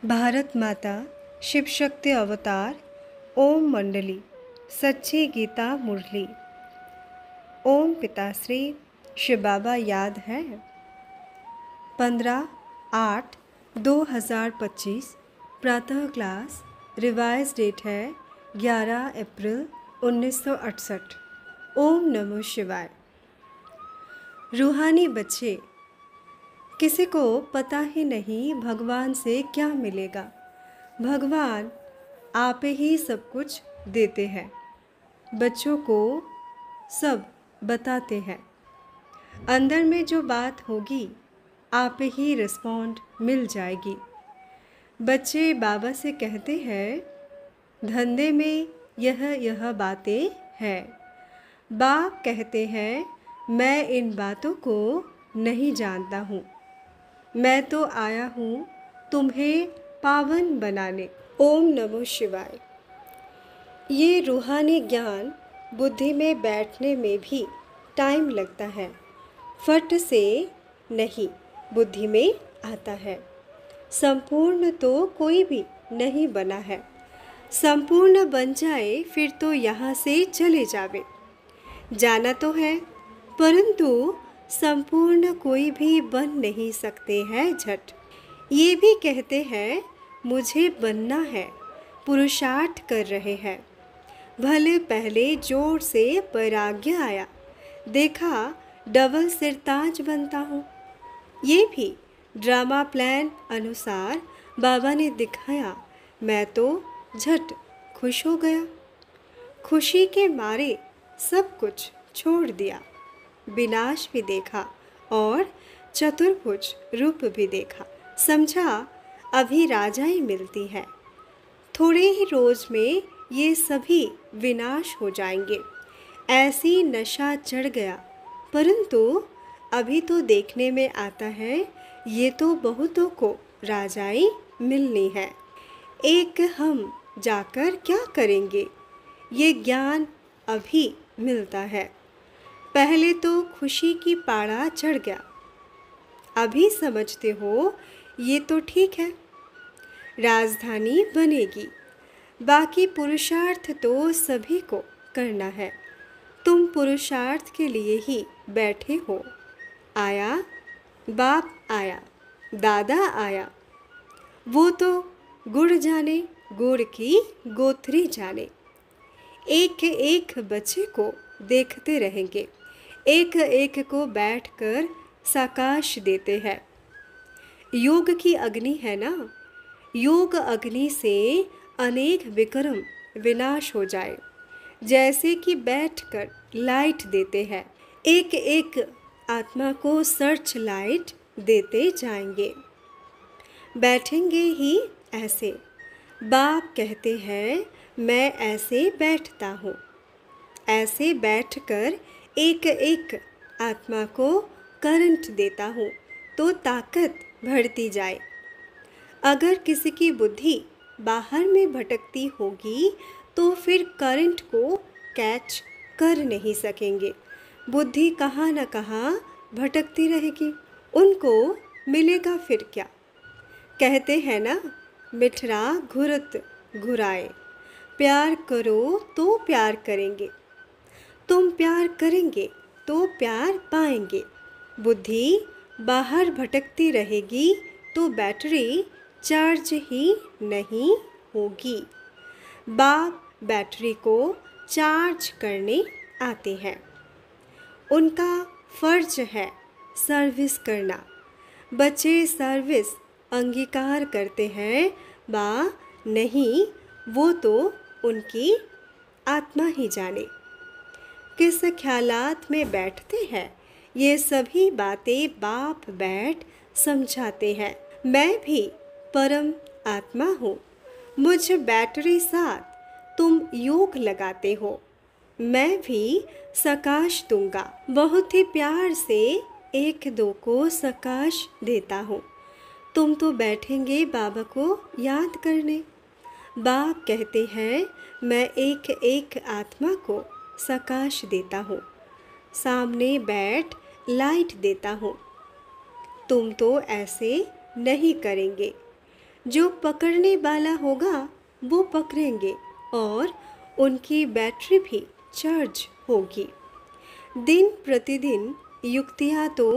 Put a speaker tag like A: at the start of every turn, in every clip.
A: भारत माता शिव शक्ति अवतार ओम मंडली सच्ची गीता मुरली। ओम पिताश्री शिव बाबा याद है। 15/8/2025 प्रातः क्लास। रिवाइज डेट है 11 अप्रैल 1968। ओम नमो शिवाय। रूहानी बच्चे, किसी को पता ही नहीं भगवान से क्या मिलेगा। भगवान आप ही सब कुछ देते हैं, बच्चों को सब बताते हैं। अंदर में जो बात होगी आप ही रिस्पॉन्ड मिल जाएगी। बच्चे बाबा से कहते हैं धंधे में यह बातें हैं। बाप कहते हैं मैं इन बातों को नहीं जानता हूँ, मैं तो आया हूँ तुम्हें पावन बनाने। ओम नमो शिवाय। ये रूहानी ज्ञान बुद्धि में बैठने में भी टाइम लगता है, फट से नहीं बुद्धि में आता है। संपूर्ण तो कोई भी नहीं बना है, संपूर्ण बन जाए फिर तो यहाँ से चले जावे। जाना तो है परंतु संपूर्ण कोई भी बन नहीं सकते हैं झट। ये भी कहते हैं मुझे बनना है, पुरुषार्थ कर रहे हैं। भले पहले जोर से वैराग्य आया, देखा डबल सिरताज बनता हूँ। ये भी ड्रामा प्लान अनुसार बाबा ने दिखाया। मैं तो झट खुश हो गया, खुशी के मारे सब कुछ छोड़ दिया। विनाश भी देखा और चतुर्भुज रूप भी देखा। समझा अभी राजा ही मिलती है, थोड़े ही रोज में ये सभी विनाश हो जाएंगे। ऐसी नशा चढ़ गया, परंतु अभी तो देखने में आता है ये तो बहुतों को राजाई मिलनी है। एक हम जाकर क्या करेंगे, ये ज्ञान अभी मिलता है। पहले तो खुशी की पाड़ा चढ़ गया, अभी समझते हो ये तो ठीक है, राजधानी बनेगी। बाकी पुरुषार्थ तो सभी को करना है। तुम पुरुषार्थ के लिए ही बैठे हो। आया बाप आया, दादा आया, वो तो गुड़ जाने, गुड़ की गोथरी जाने। एक एक बच्चे को देखते रहेंगे, एक एक को बैठकर साकाश देते हैं। योग की अग्नि है ना, योग अग्नि से अनेक विक्रम विनाश हो जाए। जैसे कि बैठकर लाइट देते हैं, एक एक आत्मा को सर्च लाइट देते जाएंगे। बैठेंगे ही ऐसे। बाप कहते हैं मैं ऐसे बैठता हूँ। ऐसे बैठकर एक एक आत्मा को करंट देता हूँ तो ताकत बढ़ती जाए। अगर किसी की बुद्धि बाहर में भटकती होगी तो फिर करंट को कैच कर नहीं सकेंगे। बुद्धि कहाँ न कहाँ भटकती रहेगी, उनको मिलेगा फिर क्या। कहते हैं ना मिठरा घुरत घुराए। प्यार करो तो प्यार करेंगे, तुम प्यार करेंगे तो प्यार पाएंगे। बुद्धि बाहर भटकती रहेगी तो बैटरी चार्ज ही नहीं होगी। बाप बैटरी को चार्ज करने आते हैं, उनका फर्ज है सर्विस करना। बच्चे सर्विस अंगीकार करते हैं बा नहीं, वो तो उनकी आत्मा ही जाने। किस ख्यालात में बैठते हैं ये सभी बातें बाप बैठ समझाते हैं। मैं भी परम आत्मा हूँ, मुझ बैटरी साथ तुम योग लगाते हो, मैं भी सकाश दूंगा। बहुत ही प्यार से एक दो को सकाश देता हूँ। तुम तो बैठेंगे बाबा को याद करने। बाप कहते हैं मैं एक एक आत्मा को सकाश देता हूँ। सामने बैठ लाइट देता हूँ। तुम तो ऐसे नहीं करेंगे। जो पकड़ने वाला होगा वो पकड़ेंगे और उनकी बैटरी भी चार्ज होगी। दिन प्रतिदिन युक्तियाँ तो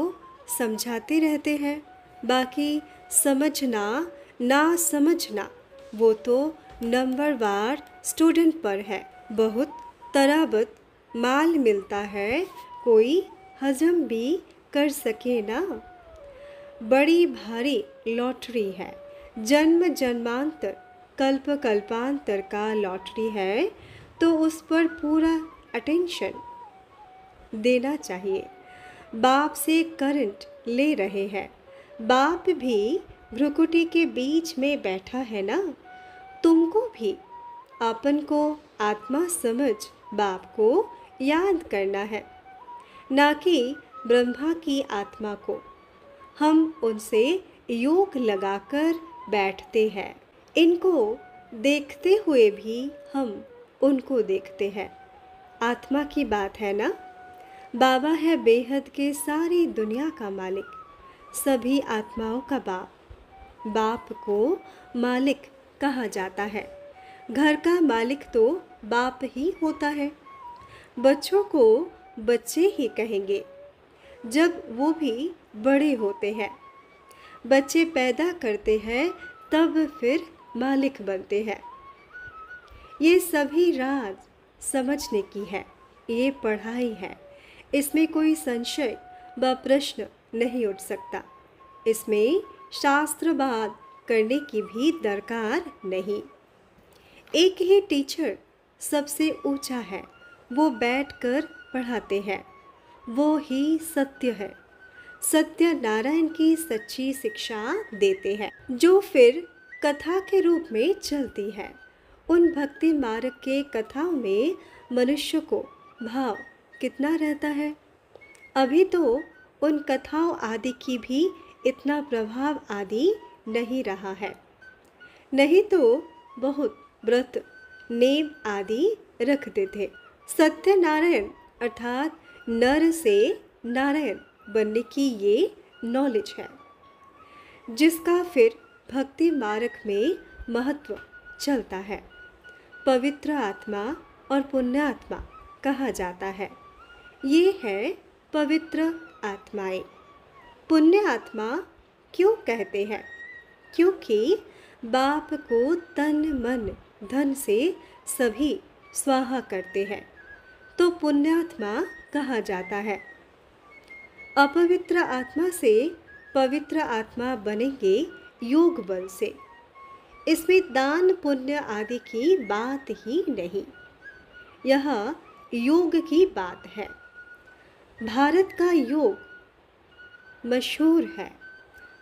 A: समझाते रहते हैं, बाकी समझना ना समझना वो तो नंबरवार स्टूडेंट पर है। बहुत तराबत माल मिलता है, कोई हजम भी कर सके ना। बड़ी भारी लॉटरी है, जन्म जन्मांतर कल्प कल्पांतर का लॉटरी है, तो उस पर पूरा अटेंशन देना चाहिए। बाप से करंट ले रहे हैं, बाप भी भ्रुकुटी के बीच में बैठा है ना। तुमको भी अपन को आत्मा समझ बाप को याद करना है, ना कि ब्रह्मा की आत्मा को। हम उनसे योग लगाकर बैठते हैं, इनको देखते हुए भी हम उनको देखते हैं। आत्मा की बात है ना। बाबा है बेहद के सारी दुनिया का मालिक, सभी आत्माओं का बाप। बाप को मालिक कहा जाता है। घर का मालिक तो बाप ही होता है। बच्चों को बच्चे ही कहेंगे जब वो भी बड़े होते हैं। बच्चे पैदा करते हैं तब फिर मालिक बनते हैं। ये सभी राज समझने की है, ये पढ़ाई है। इसमें कोई संशय व प्रश्न नहीं उठ सकता। इसमें शास्त्रवाद करने की भी दरकार नहीं। एक ही टीचर सबसे ऊंचा है, वो बैठकर पढ़ाते हैं, वो ही सत्य है। सत्य नारायण की सच्ची शिक्षा देते हैं, जो फिर कथा के रूप में चलती है। उन भक्ति मार्ग के कथाओं में मनुष्य को भाव कितना रहता है। अभी तो उन कथाओं आदि की भी इतना प्रभाव आदि नहीं रहा है। नहीं तो बहुत व्रत नेम आदि रखते थे। सत्यनारायण अर्थात नर से नारायण बनने की ये नॉलेज है, जिसका फिर भक्ति मार्ग में महत्व चलता है। पवित्र आत्मा और पुण्य आत्मा कहा जाता है। ये है पवित्र आत्माएं। पुण्य आत्मा क्यों कहते हैं? क्योंकि बाप को तन मन धन से सभी स्वाहा करते हैं, तो पुण्यात्मा कहा जाता है। अपवित्र आत्मा से पवित्र आत्मा बनेंगे योग बल से। इसमें दान पुण्य आदि की बात ही नहीं, यह योग की बात है। भारत का योग मशहूर है,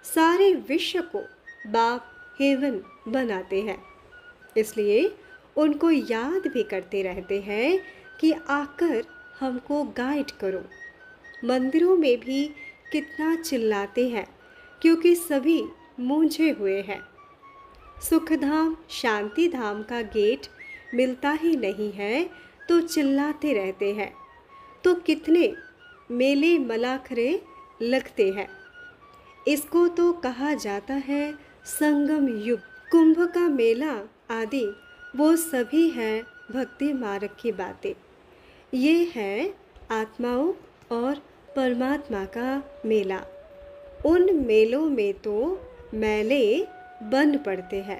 A: सारे विश्व को बाप हेवन बनाते हैं, इसलिए उनको याद भी करते रहते हैं कि आकर हमको गाइड करो। मंदिरों में भी कितना चिल्लाते हैं, क्योंकि सभी मूंझे हुए हैं। सुखधाम शांति धाम का गेट मिलता ही नहीं है तो चिल्लाते रहते हैं। तो कितने मेले मलाखरे लगते हैं। इसको तो कहा जाता है संगम युग। कुंभ का मेला आदि वो सभी है भक्ति मार्ग की बातें। ये है आत्माओं और परमात्मा का मेला। उन मेलों में तो मेले बन पड़ते हैं।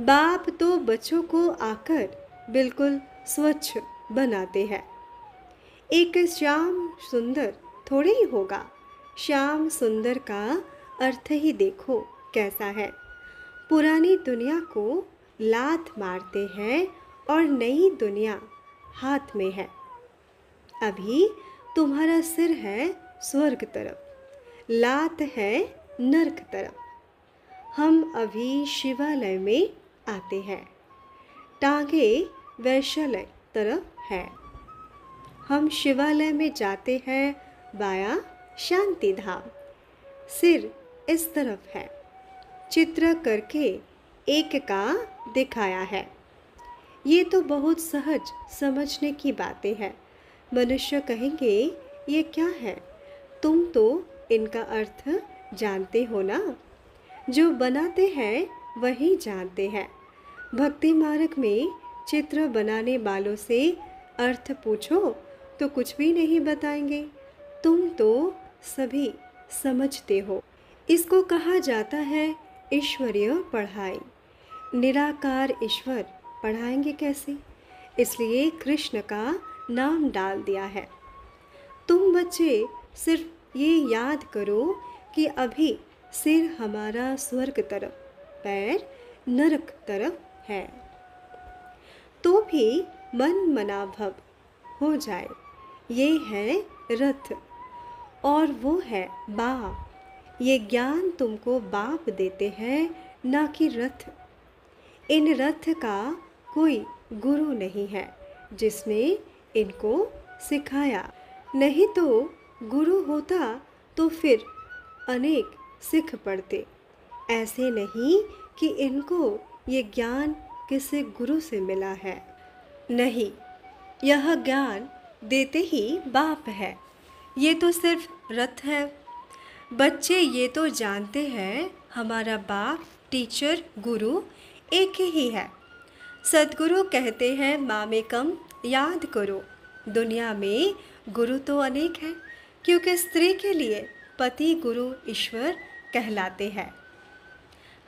A: बाप तो बच्चों को आकर बिल्कुल स्वच्छ बनाते हैं। एक श्याम सुंदर थोड़े ही होगा। श्याम सुंदर का अर्थ ही देखो कैसा है। पुरानी दुनिया को लात मारते हैं और नई दुनिया हाथ में है। अभी तुम्हारा सिर है स्वर्ग तरफ, लात है नरक तरफ। हम अभी शिवालय में आते हैं, टांगे वैशालय तरफ है। हम शिवालय में जाते हैं बाया शांति धाम, सिर इस तरफ है। चित्र करके एक का दिखाया है। ये तो बहुत सहज समझने की बातें हैं। मनुष्य कहेंगे ये क्या है, तुम तो इनका अर्थ जानते हो ना। जो बनाते हैं वही जानते हैं। भक्ति मार्ग में चित्र बनाने वालों से अर्थ पूछो तो कुछ भी नहीं बताएंगे। तुम तो सभी समझते हो। इसको कहा जाता है ईश्वरीय पढ़ाई। निराकार ईश्वर पढ़ाएंगे कैसे? इसलिए कृष्ण का नाम डाल दिया है। तुम बच्चे सिर्फ ये याद करो कि अभी सिर हमारा स्वर्ग तरफ, पैर नरक तरफ है, तो भी मन मनाभव हो जाए। ये है रथ और वो है बाप। ये ज्ञान तुमको बाप देते हैं, ना कि रथ। इन रथ का कोई गुरु नहीं है जिसने इनको सिखाया। नहीं तो गुरु होता तो फिर अनेक सिख पढ़ते। ऐसे नहीं कि इनको ये ज्ञान किसी गुरु से मिला है। नहीं, यह ज्ञान देते ही बाप है। ये तो सिर्फ रथ है। बच्चे ये तो जानते हैं हमारा बाप, टीचर, गुरु एक ही है। सद्गुरु कहते हैं मामेकम याद करो। दुनिया में गुरु तो अनेक हैं, क्योंकि स्त्री के लिए पति गुरु ईश्वर कहलाते हैं।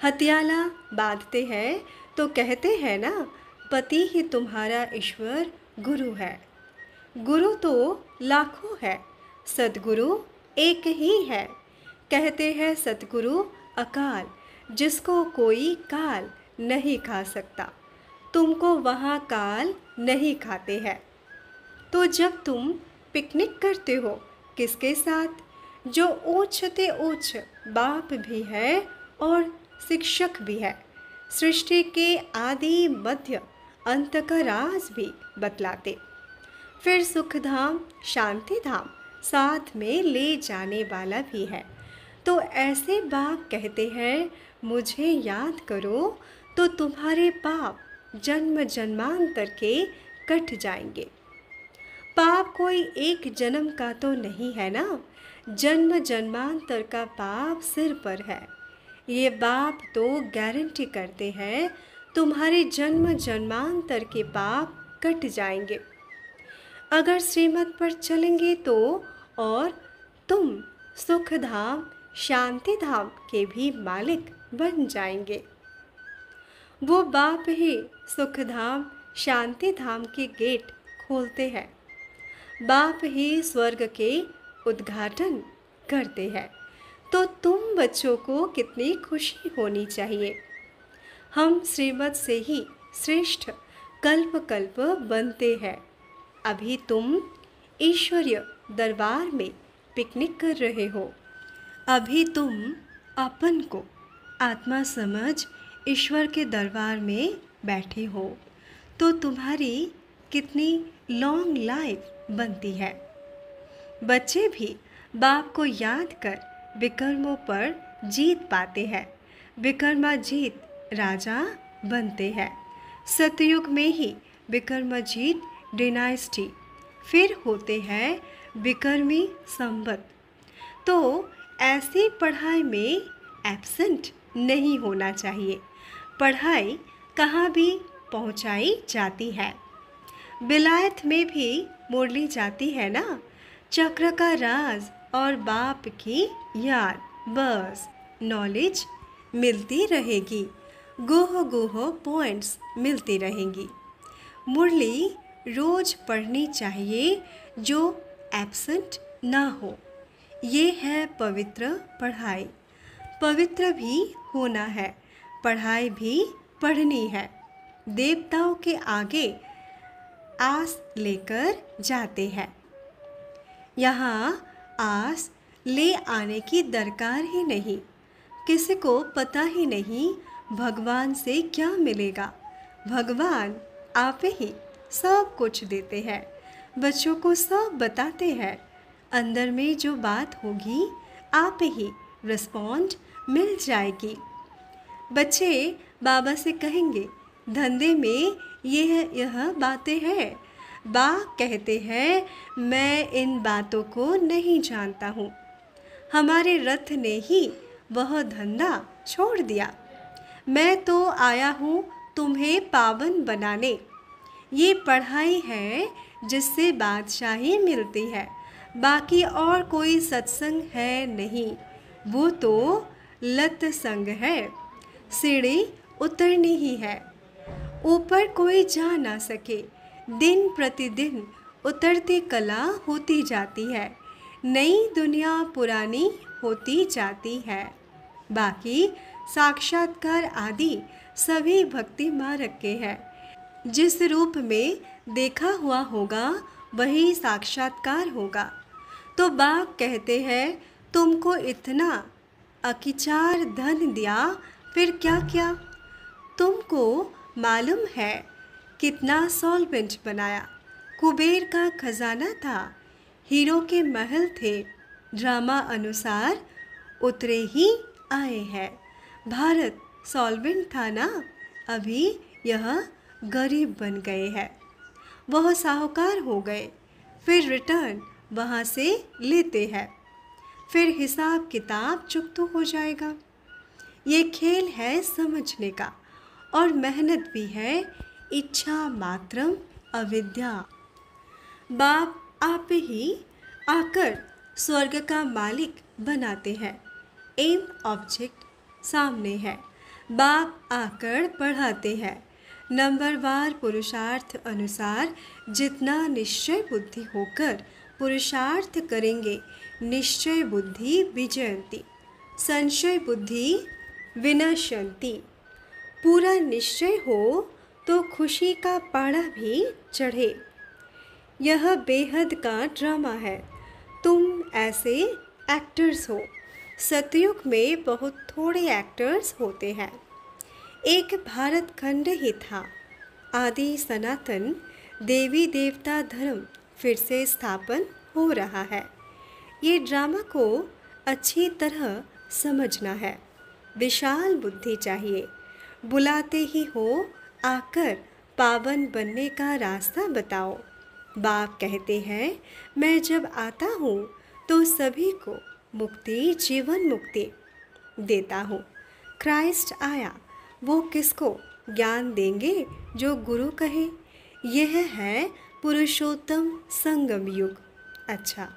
A: हथियाला बांधते हैं तो कहते हैं ना, पति ही तुम्हारा ईश्वर गुरु है। गुरु तो लाखों है, सद्गुरु एक ही है। कहते हैं सद्गुरु अकाल, जिसको कोई काल नहीं खा सकता। तुमको वहाँ काल नहीं खाते हैं। तो जब तुम पिकनिक करते हो किसके साथ? जो ऊंचते ऊंच बाप भी है और शिक्षक भी है। सृष्टि के आदि मध्य अंत का राज भी बतलाते। फिर सुख धाम, शांति धाम साथ में ले जाने वाला भी है। तो ऐसे बाप कहते हैं मुझे याद करो तो तुम्हारे पाप जन्म जन्मांतर के कट जाएंगे। पाप कोई एक जन्म का तो नहीं है ना, जन्म जन्मांतर का पाप सिर पर है। ये बाप तो गारंटी करते हैं तुम्हारे जन्म जन्मांतर के पाप कट जाएंगे अगर श्रीमत पर चलेंगे तो, और तुम सुख धाम शांति धाम के भी मालिक बन जाएंगे। वो बाप ही सुख धाम शांति धाम के गेट खोलते हैं। बाप ही स्वर्ग के उद्घाटन करते हैं। तो तुम बच्चों को कितनी खुशी होनी चाहिए। हम श्रीमत से ही श्रेष्ठ कल्प कल्प बनते हैं। अभी तुम ईश्वरीय दरबार में पिकनिक कर रहे हो। अभी तुम अपन को आत्मा समझ ईश्वर के दरबार में बैठे हो। तो तुम्हारी कितनी लॉन्ग लाइफ बनती है। बच्चे भी बाप को याद कर विकर्मों पर जीत पाते हैं। विक्रमाजीत राजा बनते हैं। सतयुग में ही विक्रमाजीत डायनेस्टी, फिर होते हैं विक्रमी संवत। तो ऐसी पढ़ाई में एब्सेंट नहीं होना चाहिए। पढ़ाई कहाँ भी पहुँचाई जाती है। विलायत में भी मुरली जाती है ना। चक्र का राज और बाप की याद, बस नॉलेज मिलती रहेगी। गोह गोह पॉइंट्स मिलती रहेंगी। मुरली रोज पढ़नी चाहिए जो एब्सेंट ना हो। ये है पवित्र पढ़ाई। पवित्र भी होना है, पढ़ाई भी पढ़नी है। देवताओं के आगे आस लेकर जाते हैं। यहाँ आस ले आने की दरकार ही नहीं। किसी को पता ही नहीं भगवान से क्या मिलेगा। भगवान आप ही सब कुछ देते हैं, बच्चों को सब बताते हैं। अंदर में जो बात होगी आप ही रिस्पॉन्ड मिल जाएगी। बच्चे बाबा से कहेंगे धंधे में यह बातें हैं। बाघ कहते हैं, मैं इन बातों को नहीं जानता हूँ। हमारे रथ ने ही वह धंधा छोड़ दिया। मैं तो आया हूँ तुम्हें पावन बनाने। ये पढ़ाई है जिससे बादशाही मिलती है, बाकी और कोई सत्संग है नहीं, वो तो लत संग है। सीढ़ी उतरनी ही है, ऊपर कोई जा ना सके। दिन प्रतिदिन उतरती कला होती जाती है, नई दुनिया पुरानी होती जाती है। बाकी साक्षात्कार आदि सभी भक्ति मार्ग के हैं। जिस रूप में देखा हुआ होगा वही साक्षात्कार होगा। तो बाघ कहते हैं, तुमको इतना अकिचार धन दिया, फिर क्या किया? तुमको मालूम है कितना सॉल्वेंट बनाया? कुबेर का खजाना था, हीरो के महल थे, ड्रामा अनुसार उतरे ही आए हैं। भारत सॉल्वेंट था ना, अभी यह गरीब बन गए हैं। वह साहूकार हो गए, फिर रिटर्न वहाँ से लेते हैं, फिर हिसाब किताब चुकता हो जाएगा। ये खेल है समझने का, और मेहनत भी है, इच्छा मात्रम अविद्या। बाप आप ही आकर स्वर्ग का मालिक बनाते हैं। एम ऑब्जेक्ट सामने है, बाप आकर पढ़ाते हैं। नंबरवार पुरुषार्थ अनुसार जितना निश्चय बुद्धि होकर पुरुषार्थ करेंगे, निश्चय बुद्धि विजयंती, संशय बुद्धि विनश्यंती। पूरा निश्चय हो तो खुशी का पाड़ा भी चढ़े। यह बेहद का ड्रामा है, तुम ऐसे एक्टर्स हो। सतयुग में बहुत थोड़े एक्टर्स होते हैं। एक भारत खंड ही था। आदि सनातन देवी देवता धर्म फिर से स्थापन हो रहा है। ये ड्रामा को अच्छी तरह समझना है, विशाल बुद्धि चाहिए। बुलाते ही हो आकर पावन बनने का रास्ता बताओ। बाप कहते हैं, मैं जब आता हूँ तो सभी को मुक्ति, जीवन मुक्ति देता हूँ। क्राइस्ट आया, वो किसको ज्ञान देंगे? जो गुरु कहे। यह है पुरुषोत्तम संगम युग। अच्छा,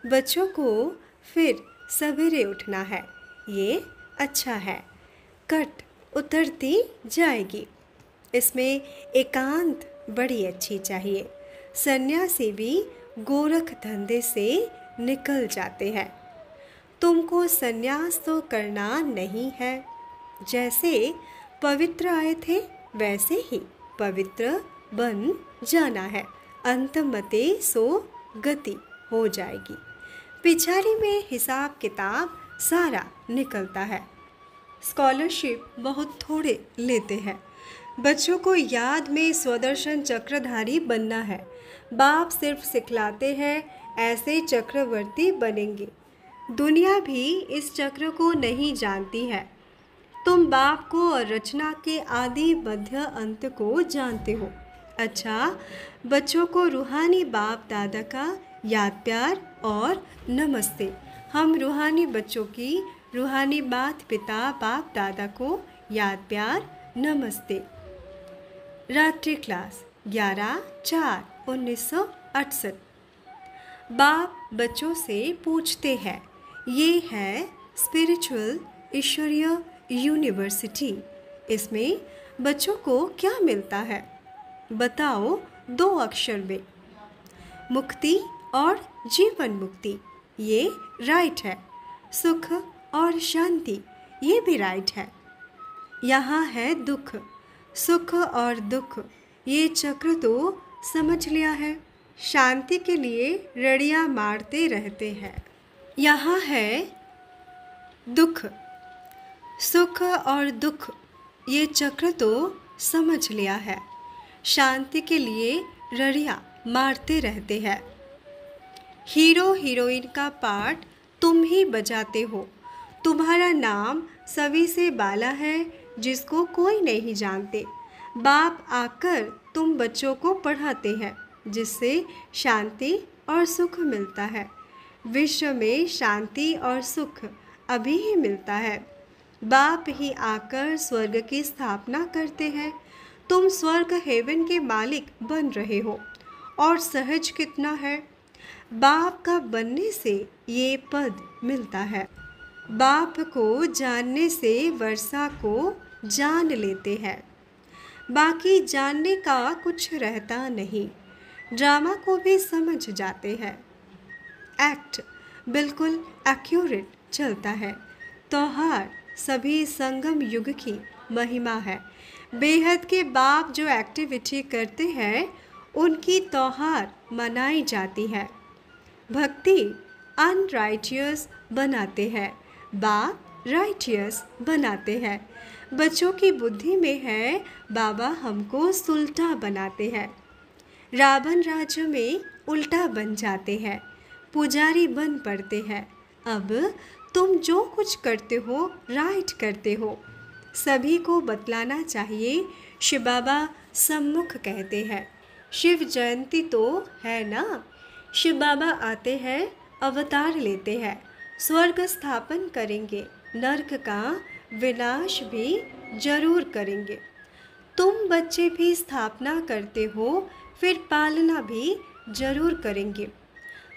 A: बच्चों को फिर सवेरे उठना है, ये अच्छा है। कट उतरती जाएगी, इसमें एकांत बड़ी अच्छी चाहिए। सन्यासी भी गोरख धंधे से निकल जाते हैं। तुमको सन्यास तो करना नहीं है, जैसे पवित्र आए थे वैसे ही पवित्र बन जाना है। अंतमते सो गति हो जाएगी। पिछाड़ी में हिसाब किताब सारा निकलता है। स्कॉलरशिप बहुत थोड़े लेते हैं। बच्चों को याद में स्वदर्शन चक्रधारी बनना है। बाप सिर्फ सिखलाते हैं, ऐसे चक्रवर्ती बनेंगे। दुनिया भी इस चक्र को नहीं जानती है। तुम बाप को और रचना के आदि मध्य अंत को जानते हो। अच्छा, बच्चों को रूहानी बाप दादा का याद प्यार और नमस्ते। हम रूहानी बच्चों की रूहानी माता पिता बाप दादा को याद प्यार नमस्ते। रात्रि क्लास 11/4/1968। बाप बच्चों से पूछते हैं, ये है स्पिरिचुअल ईश्वरीय यूनिवर्सिटी, इसमें बच्चों को क्या मिलता है? बताओ 2 अक्षर में। मुक्ति और जीवन मुक्ति, ये राइट है। सुख और शांति, ये भी राइट है। यहाँ है दुख, सुख और दुख, ये चक्र तो समझ लिया है। शांति के लिए रड़ियाँ मारते रहते हैं। यहाँ है दुख, सुख और दुख, ये चक्र तो समझ लिया है। शांति के लिए रड़ियाँ मारते रहते हैं। हीरो हीरोइन का पार्ट तुम ही बजाते हो। तुम्हारा नाम सभी से बाला है, जिसको कोई नहीं जानते। बाप आकर तुम बच्चों को पढ़ाते हैं। जिससे शांति और सुख मिलता है। विश्व में शांति और सुख अभी ही मिलता है। बाप ही आकर स्वर्ग की स्थापना करते हैं। तुम स्वर्ग हेवन के मालिक बन रहे हो, और सहज कितना है। बाप का बनने से ये पद मिलता है। बाप को जानने से वर्षा को जान लेते हैं। बाकी जानने का कुछ रहता नहीं, ड्रामा को भी समझ जाते हैं। एक्ट बिल्कुल एक्यूरेट चलता है। त्योहार सभी संगम युग की महिमा है। बेहद के बाप जो एक्टिविटी करते हैं उनकी त्योहार मनाई जाती है। भक्ति अनराइटियस बनाते हैं, बाप राइटियस बनाते हैं। बच्चों की बुद्धि में है, बाबा हमको सुलटा बनाते हैं। रावण राज्य में उल्टा बन जाते हैं, पुजारी बन पड़ते हैं। अब तुम जो कुछ करते हो राइट करते हो, सभी को बतलाना चाहिए। शिव बाबा सम्मुख कहते हैं। शिव जयंती तो है ना। शिव बाबा आते हैं, अवतार लेते हैं, स्वर्ग स्थापन करेंगे, नरक का विनाश भी जरूर करेंगे। तुम बच्चे भी स्थापना करते हो, फिर पालना भी जरूर करेंगे।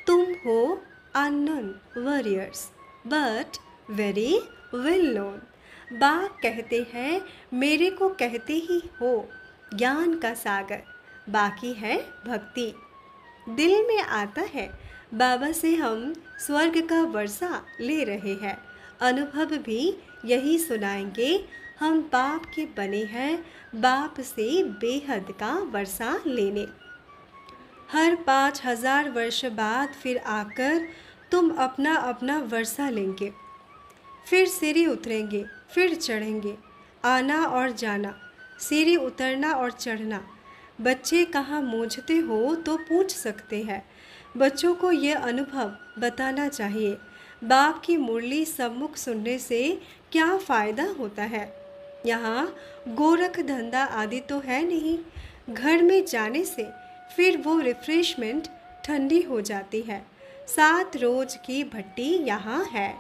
A: तुम हो unknown warriors but very well known. बाप कहते हैं, मेरे को कहते ही हो ज्ञान का सागर, बाकी है भक्ति। दिल में आता है, बाबा से हम स्वर्ग का वर्षा ले रहे हैं। अनुभव भी यही सुनाएंगे, हम बाप के बने हैं, बाप से बेहद का वर्षा लेने। हर 5000 वर्ष बाद फिर आकर तुम अपना अपना वर्षा लेंगे। फिर सीढ़ी उतरेंगे, फिर चढ़ेंगे। आना और जाना, सीढ़ी उतरना और चढ़ना। बच्चे कहाँ मूझते हो तो पूछ सकते हैं। बच्चों को यह अनुभव बताना चाहिए। बाप की मुरली सम्मुख सुनने से क्या फ़ायदा होता है। यहाँ गोरख धंधा आदि तो है नहीं। घर में जाने से फिर वो रिफ्रेशमेंट ठंडी हो जाती है। 7 रोज की भट्टी यहाँ है,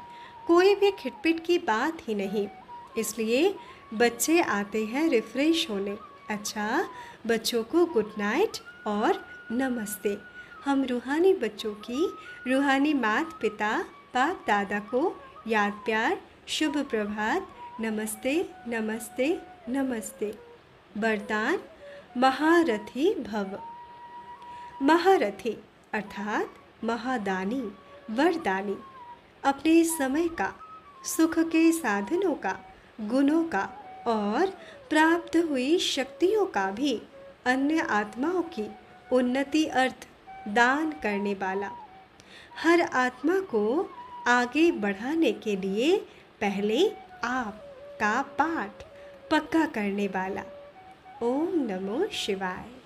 A: कोई भी खिटपिट की बात ही नहीं। इसलिए बच्चे आते हैं रिफ्रेश होने। अच्छा, बच्चों को गुड नाइट और नमस्ते। हम रूहानी बच्चों की रूहानी माता पिता बाप दादा को याद प्यार शुभ प्रभात, नमस्ते नमस्ते नमस्ते। वरदान महारथी भव। महारथी अर्थात महादानी, वरदानी। अपने समय का, सुख के साधनों का, गुणों का और प्राप्त हुई शक्तियों का भी अन्य आत्माओं की उन्नति अर्थ दान करने वाला। हर आत्मा को आगे बढ़ाने के लिए पहले आप का पाठ पक्का करने वाला। ओम नमो शिवाय।